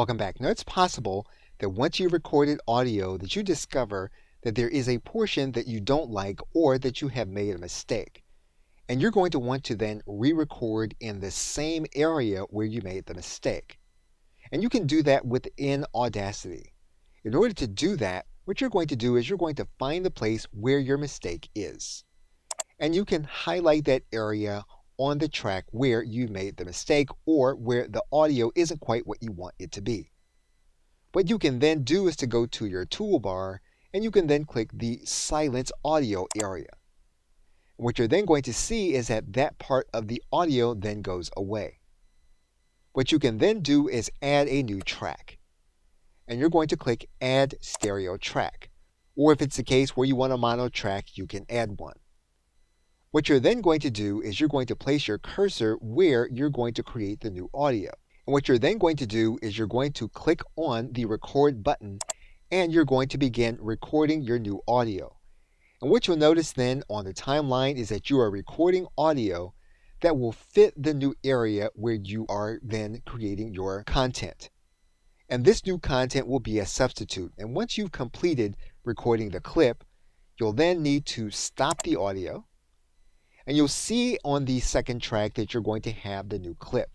Welcome back. Now, it's possible that once you've recorded audio that you discover that there is a portion that you don't like or that you have made a mistake. And you're going to want to then re-record in the same area where you made the mistake. And you can do that within Audacity. In order to do that, what you're going to do is you're going to find the place where your mistake is. And you can highlight that area on the track where you made the mistake or where the audio isn't quite what you want it to be. What you can then do is to go to your toolbar and you can then click the silence audio area. What you're then going to see is that that part of the audio then goes away. What you can then do is add a new track. And you're going to click Add Stereo Track. Or if it's the case where you want a mono track, you can add one. What you're then going to do is you're going to place your cursor where you're going to create the new audio. And what you're then going to do is you're going to click on the record button and you're going to begin recording your new audio. And what you'll notice then on the timeline is that you are recording audio that will fit the new area where you are then creating your content. And this new content will be a substitute. And once you've completed recording the clip, you'll then need to stop the audio. And you'll see on the second track that you're going to have the new clip.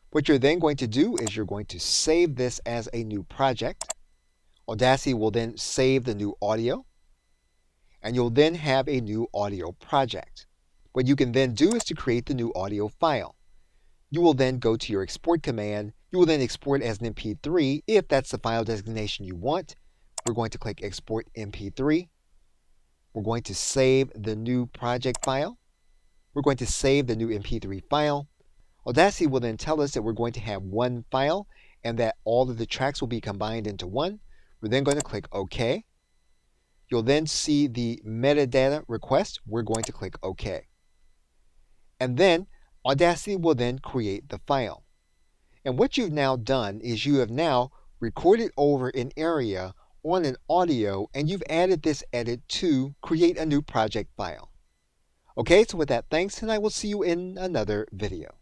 What you're then going to do is you're going to save this as a new project. Audacity will then save the new audio. And you'll then have a new audio project. What you can then do is to create the new audio file. You will then go to your export command. You will then export as an MP3 if that's the file designation you want. We're going to click Export MP3. We're going to save the new project file. We're going to save the new MP3 file. Audacity will then tell us that we're going to have one file and that all of the tracks will be combined into one. We're then going to click OK. You'll then see the metadata request. We're going to click OK. And then Audacity will then create the file. And what you've now done is you have now recorded over an area on an audio and you've added this edit to create a new project file. Okay, so with that, thanks, and I will see you in another video.